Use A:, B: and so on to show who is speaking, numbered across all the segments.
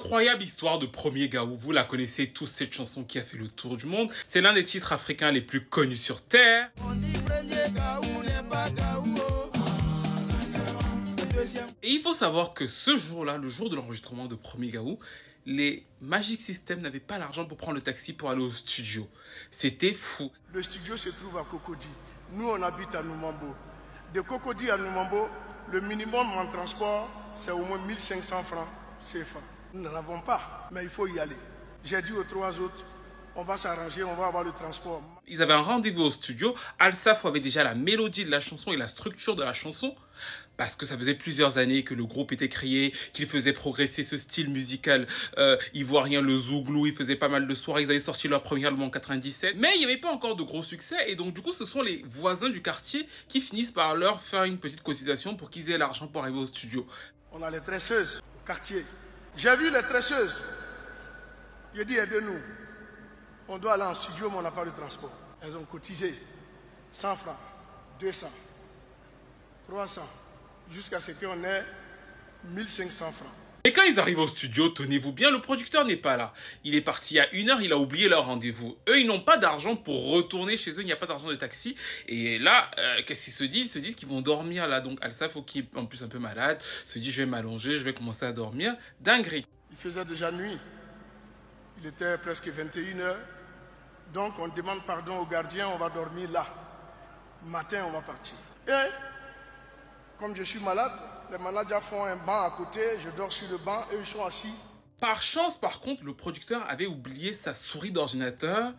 A: Incroyable histoire de Premier Gaou. Vous la connaissez tous, cette chanson qui a fait le tour du monde. C'est l'un des titres africains les plus connus sur Terre. Et il faut savoir que ce jour-là, le jour de l'enregistrement de Premier Gaou, les Magic System n'avaient pas l'argent pour prendre le taxi pour aller au studio. C'était fou.
B: Le studio se trouve à Cocody. Nous, on habite à Noumambo. De Cocody à Noumambo, le minimum en transport, c'est au moins 1500 francs CFA. Nous n'en avons pas, mais il faut y aller. J'ai dit aux trois autres, on va s'arranger, on va avoir le transport.
A: Ils avaient un rendez-vous au studio. Alsafo avait déjà la mélodie de la chanson et la structure de la chanson. Parce que ça faisait plusieurs années que le groupe était créé, qu'il faisait progresser ce style musical ivoirien, le zouglou. Ils faisaient pas mal de soirées. Ils avaient sorti leur premier album en 97. Mais il n'y avait pas encore de gros succès. Et donc, du coup, ce sont les voisins du quartier qui finissent par leur faire une petite cotisation pour qu'ils aient l'argent pour arriver au studio.
B: On a les tresseuses au quartier. J'ai vu les tresseuses. J'ai dit, aidez-nous. On doit aller en studio, mais on n'a pas de transport. Elles ont cotisé 100 francs, 200, 300, jusqu'à ce qu'on ait 1500 francs.
A: Et quand ils arrivent au studio, tenez-vous bien, le producteur n'est pas là. Il est parti il y a 1 heure, il a oublié leur rendez-vous. Eux, ils n'ont pas d'argent pour retourner chez eux, il n'y a pas d'argent de taxi. Et là, qu'est-ce qu'ils se disent? Ils se disent qu'ils vont dormir là. Donc Alsafo, qui est en plus un peu malade, se dit je vais m'allonger, je vais commencer à dormir. Dinguerie.
B: Il faisait déjà nuit. Il était presque 21 heures. Donc on demande pardon au gardien, on va dormir là. Matin, on va partir. Et comme je suis malade, les managers font un banc à côté, je dors sur le banc, eux ils sont assis.
A: Par chance, par contre, le producteur avait oublié sa souris d'ordinateur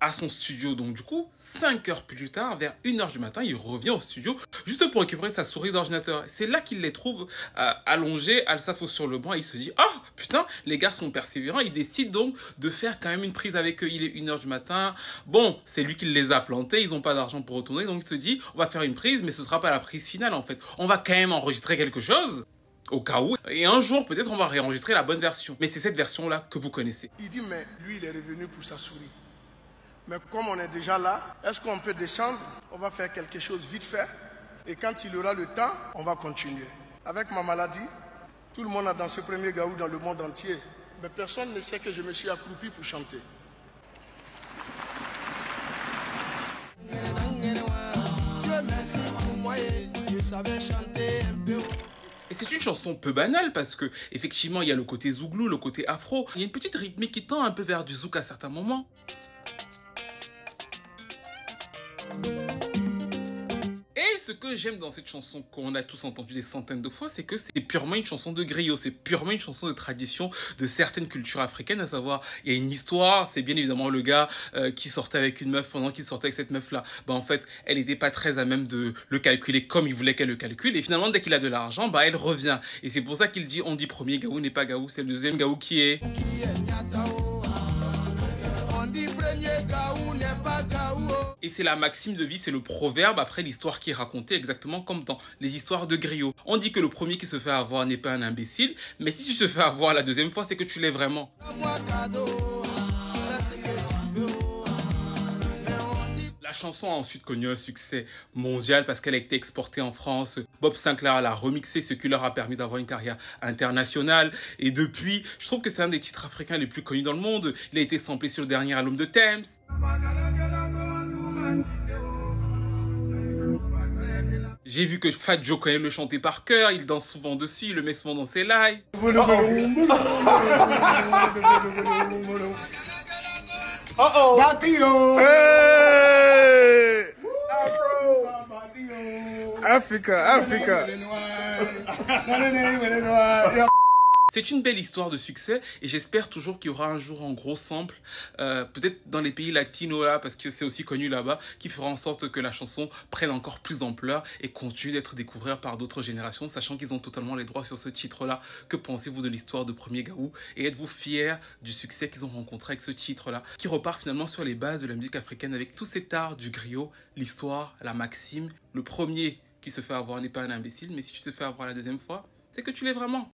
A: à son studio. Donc du coup, 5 heures plus tard, vers 1 heure du matin, il revient au studio juste pour récupérer sa souris d'ordinateur. C'est là qu'il les trouve allongés, Alsafo sur le banc, et il se dit « Oh putain, les gars sont persévérants ». Il décide donc de faire quand même une prise avec eux. Il est 1 heure du matin. Bon, c'est lui qui les a plantés, ils n'ont pas d'argent pour retourner. Donc il se dit « On va faire une prise, mais ce ne sera pas la prise finale en fait. On va quand même enregistrer quelque chose ». Au cas où, et un jour peut-être on va réenregistrer la bonne version. Mais c'est cette version-là que vous connaissez.
B: Il dit, mais lui il est revenu pour sa souris. Mais comme on est déjà là, est-ce qu'on peut descendre? On va faire quelque chose vite fait. Et quand il aura le temps, on va continuer. Avec ma maladie, tout le monde a dansé Premier Gaou dans le monde entier. Mais personne ne sait que je me suis accroupi pour chanter. Dieu merci pour moi, je savais chanter un peu.
A: Et c'est une chanson peu banale parce que effectivement il y a le côté zouglou, le côté afro. Il y a une petite rythmique qui tend un peu vers du zouk à certains moments. Et ce que j'aime dans cette chanson, qu'on a tous entendu des centaines de fois, c'est que c'est purement une chanson de griot, c'est purement une chanson de tradition de certaines cultures africaines, à savoir, il y a une histoire, c'est bien évidemment le gars qui sortait avec une meuf pendant qu'il sortait avec cette meuf-là. Bah en fait, elle n'était pas très à même de le calculer comme il voulait qu'elle le calcule, et finalement, dès qu'il a de l'argent, bah elle revient. Et c'est pour ça qu'il dit, on dit premier Gaou n'est pas Gaou, c'est le deuxième Gaou qui est... Et c'est la maxime de vie, c'est le proverbe après l'histoire qui est racontée, exactement comme dans les histoires de griots. On dit que le premier qui se fait avoir n'est pas un imbécile, mais si tu te fais avoir la deuxième fois, c'est que tu l'es vraiment. La chanson a ensuite connu un succès mondial parce qu'elle a été exportée en France. Bob Sinclair l'a remixé, ce qui leur a permis d'avoir une carrière internationale. Et depuis, je trouve que c'est un des titres africains les plus connus dans le monde. Il a été samplé sur le dernier album de Thames. J'ai vu que Fat Joe connaît le chanter par cœur, il danse souvent dessus, il le met souvent dans ses lives.
B: Africa.
A: C'est une belle histoire de succès et j'espère toujours qu'il y aura un jour un gros sample, peut-être dans les pays latinos là, parce que c'est aussi connu là-bas, qui fera en sorte que la chanson prenne encore plus d'ampleur et continue d'être découverte par d'autres générations, sachant qu'ils ont totalement les droits sur ce titre-là. Que pensez-vous de l'histoire de Premier Gaou et êtes-vous fiers du succès qu'ils ont rencontré avec ce titre-là, qui repart finalement sur les bases de la musique africaine avec tout cet art du griot, l'histoire, la maxime, le premier qui se fait avoir n'est pas un imbécile, mais si tu te fais avoir la deuxième fois, c'est que tu l'es vraiment.